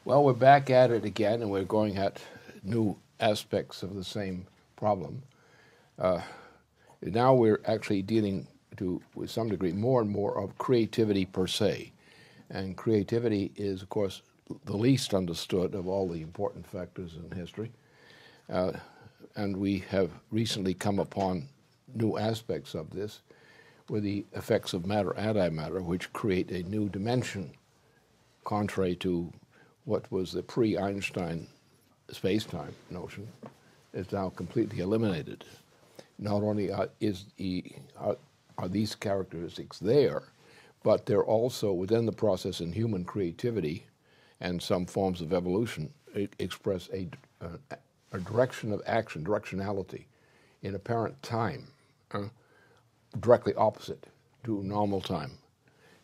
Well, we're back at it again, and we're going at new aspects of the same problem. Now we're actually dealing with some degree, more and more of creativity per se. And creativity is, of course, the least understood of all the important factors in history. And we have recently come upon new aspects of this with the effects of matter-antimatter, which create a new dimension, contrary to what was the pre-Einstein space-time notion, is now completely eliminated. Not only are these characteristics there, but they're also within the process in human creativity and some forms of evolution express a direction of action, directionality in apparent time, directly opposite to normal time.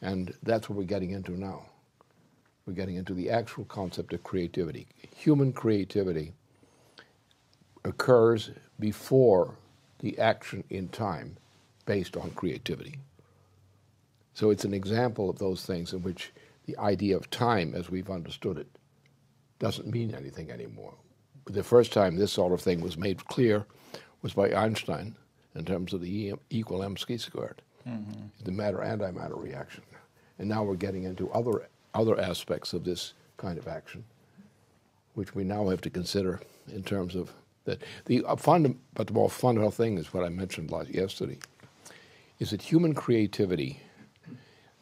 And that's what we're getting into now. We're getting into the actual concept of creativity. Human creativity occurs before the action in time based on creativity. So it's an example of those things in which the idea of time, as we've understood it, doesn't mean anything anymore. The first time this sort of thing was made clear was by Einstein in terms of the E equal mc squared, the matter-antimatter reaction. And now we're getting into other aspects of this kind of action, which we now have to consider in terms of that. But the more fundamental thing is what I mentioned yesterday, is that human creativity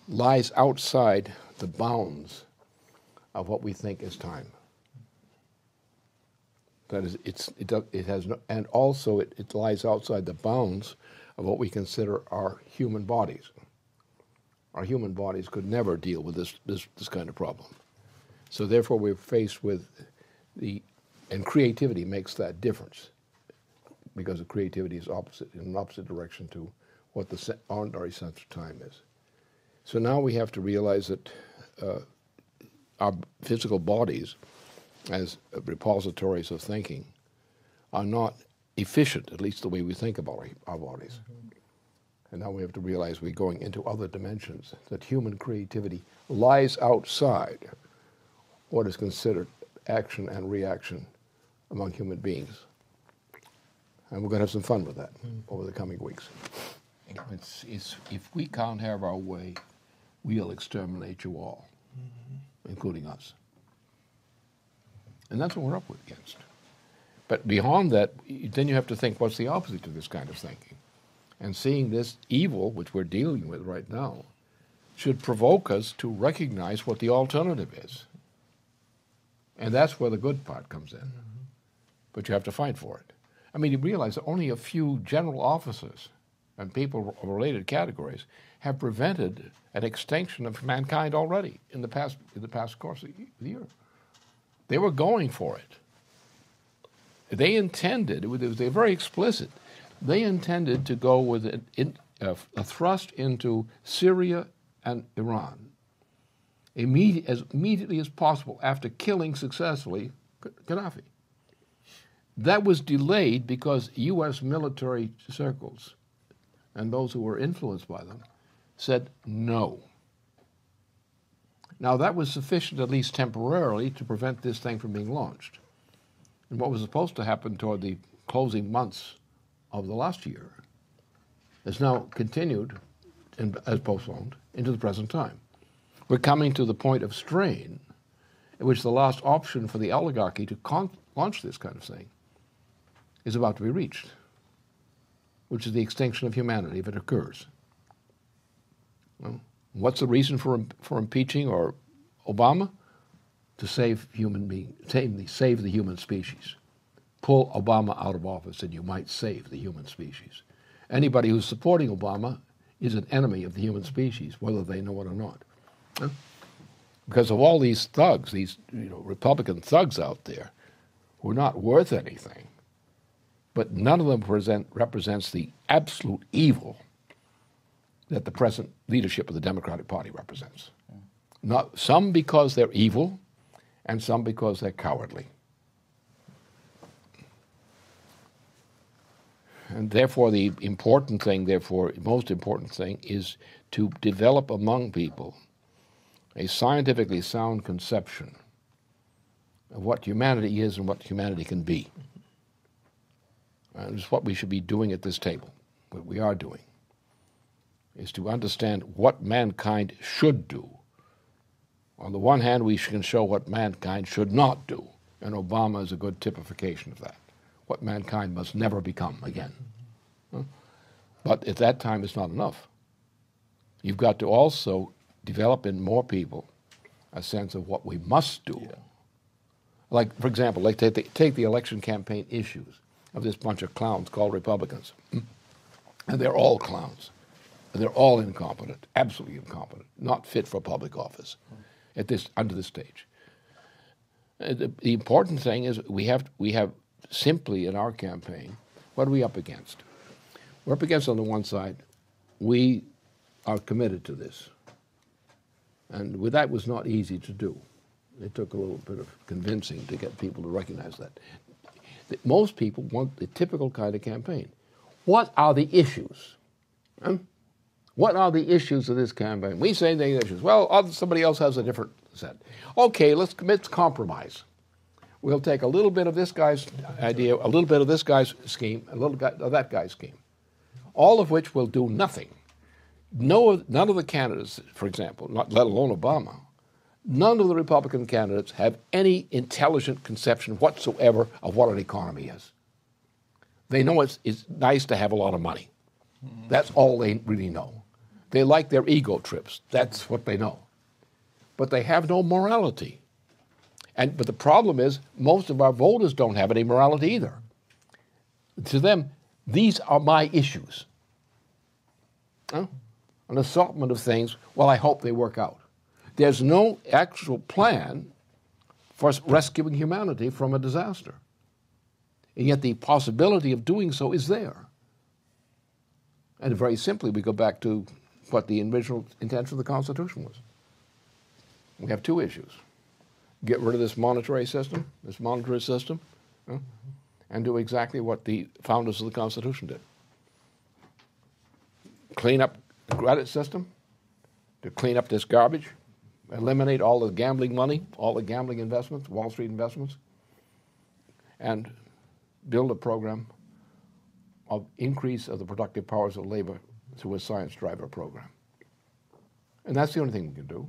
lies outside the bounds of what we think is time. That is, it has no, and also it lies outside the bounds of what we consider our human bodies. Our human bodies could never deal with this kind of problem. So therefore we're faced with and creativity makes that difference, because the creativity is opposite, in an opposite direction to what the ordinary sense of time is. So now we have to realize that our physical bodies, as repositories of thinking, are not efficient, at least the way we think about our bodies. And now we have to realize we're going into other dimensions, that human creativity lies outside what is considered action and reaction among human beings. And we're going to have some fun with that over the coming weeks. If we can't have our way, we'll exterminate you all, including us. And that's what we're up against. But beyond that, then you have to think, what's the opposite to this kind of thinking? And seeing this evil, which we're dealing with right now, should provoke us to recognize what the alternative is. And that's where the good part comes in. But you have to fight for it. I mean, you realize that only a few general officers and people of related categories have prevented an extinction of mankind already in the past course of the year. They were going for it. They intended, they're very explicit, they intended to go with a thrust into Syria and Iran as immediately as possible after killing successfully Gaddafi. That was delayed because U.S. military circles and those who were influenced by them said no. Now that was sufficient, at least temporarily, to prevent this thing from being launched. And what was supposed to happen toward the closing months of the last year has now continued as postponed into the present time. We're coming to the point of strain in which the last option for the oligarchy to launch this kind of thing is about to be reached, which is the extinction of humanity if it occurs. Well, what's the reason for impeaching or Obama? To save save the human species. Pull Obama out of office and you might save the human species. Anybody who's supporting Obama is an enemy of the human species, whether they know it or not. Because of all these thugs, these Republican thugs out there, who are not worth anything, but none of them represents the absolute evil that the present leadership of the Democratic Party represents. Not some because they're evil, and some because they're cowardly. And therefore, the most important thing is to develop among people a scientifically sound conception of what humanity is and what humanity can be. And it's what we should be doing at this table. What we are doing is to understand what mankind should do. On the one hand, we can show what mankind should not do, and Obama is a good typification of that, what mankind must never become again. But at that time, it's not enough. You've got to also develop in more people a sense of what we must do. Yeah. Like, for example, like take the election campaign issues of this bunch of clowns called Republicans. And they're all clowns. And they're all incompetent, absolutely incompetent, not fit for public office under this stage. The important thing is we have simply in our campaign, what are we up against? We're up against, on the one side, we are committed to this. And that was not easy to do. It took a little bit of convincing to get people to recognize that. Most people want the typical kind of campaign. What are the issues? What are the issues of this campaign? We say the issues. Well, somebody else has a different set. Okay, let's compromise. We'll take a little bit of this guy's idea, a little bit of this guy's scheme, a little bit of that guy's scheme, all of which will do nothing. None of the candidates, for example, let alone Obama, none of the Republican candidates have any intelligent conception whatsoever of what an economy is. They know it's nice to have a lot of money. That's all they really know. They like their ego trips. That's what they know. But they have no morality. But the problem is most of our voters don't have any morality either. To them, these are my issues. An assortment of things, well, I hope they work out. There's no actual plan for rescuing humanity from a disaster. And yet the possibility of doing so is there. And very simply, we go back to what the original intention of the Constitution was. We have two issues. Get rid of this monetary system, and do exactly what the founders of the Constitution did. Clean up the credit system, to clean up this garbage, eliminate all the gambling money, all the gambling investments, Wall Street investments, and build a program of increase of the productive powers of labor through a science driver program. And that's the only thing we can do.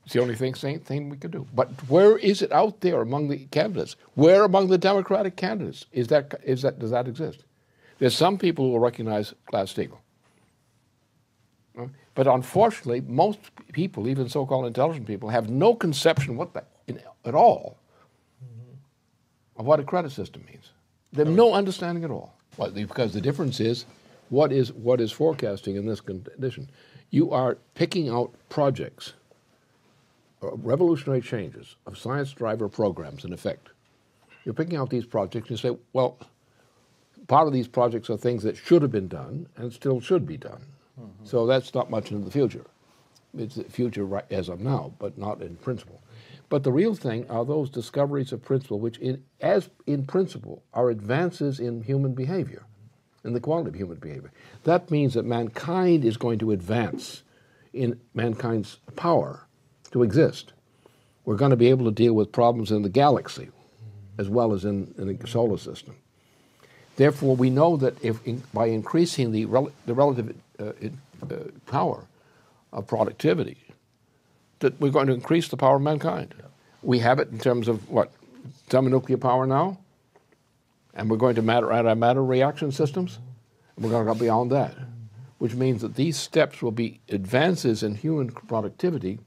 It's the only thing we can do. But where is it out there among the candidates? Where among the Democratic candidates does that exist? There's some people who will recognize Glass-Steagall. But unfortunately, most people, even so-called intelligent people, have no conception at all of what a credit system means. They have no understanding at all. Well, because the difference is, what is forecasting in this condition? You are picking out projects, revolutionary changes of science driver programs, in effect. You're picking out these projects and you say, well, part of these projects are things that should have been done and still should be done. So that's not much into the future. It's the future right as of now, but not in principle. But the real thing are those discoveries of principle, which in principle are advances in human behavior, in the quality of human behavior. That means that mankind is going to advance in mankind's power to exist. We're going to be able to deal with problems in the galaxy as well as in the solar system. Therefore, we know that by increasing the relative power of productivity, that we're going to increase the power of mankind. Yeah. We have it in terms of what? Thermonuclear power now, and we're going to matter reaction systems, and we're going to go beyond that, which means that these steps will be advances in human productivity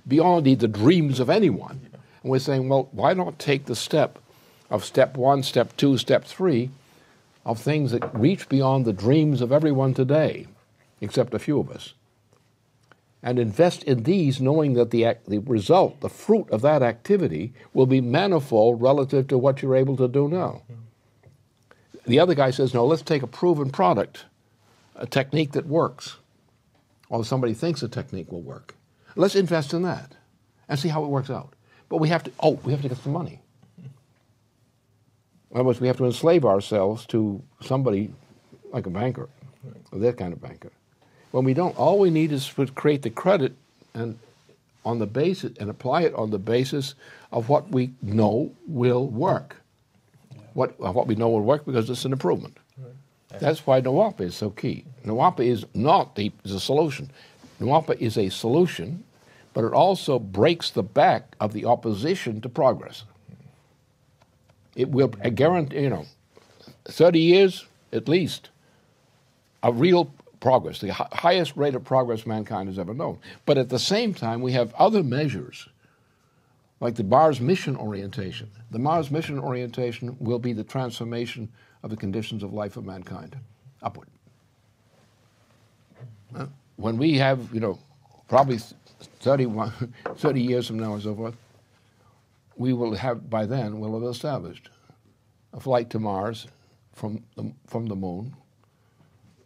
beyond the dreams of anyone. Yeah. And we're saying, well, why not take the step of step 1, step 2, step 3 of things that reach beyond the dreams of everyone today, except a few of us, and invest in these knowing that the result, the fruit of that activity will be manifold relative to what you're able to do now. The other guy says, no, let's take a proven product, a technique that works, or somebody thinks a technique will work. Let's invest in that and see how it works out. But we have to get some money. In other words, we have to enslave ourselves to somebody like a banker, or that kind of banker. When we don't, all we need is to create the credit and on the basis and apply it on the basis of what we know will work. What we know will work because it's an improvement. That's why NWAPA is so key. NWAPA is not a solution. NWAPA is a solution, but it also breaks the back of the opposition to progress. It will guarantee, 30 years at least of real progress, the highest rate of progress mankind has ever known. But at the same time, we have other measures, like the Mars mission orientation. The Mars mission orientation will be the transformation of the conditions of life of mankind upward. When we have, probably 30 years from now and so forth, we will have, by then, we'll have established a flight to Mars from the moon,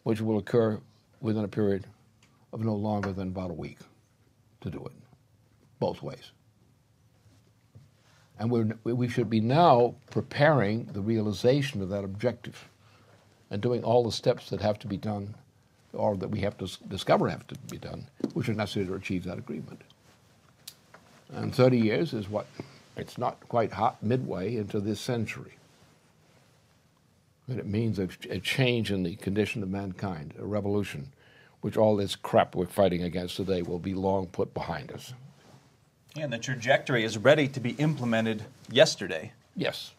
which will occur within a period of no longer than about a week to do it, both ways. And we should be now preparing the realization of that objective and doing all the steps that have to be done or that we have to discover have to be done, which are necessary to achieve that agreement. And 30 years is it's not quite midway into this century. And it means a change in the condition of mankind, a revolution, which all this crap we're fighting against today will be long put behind us. And the trajectory is ready to be implemented yesterday. Yes.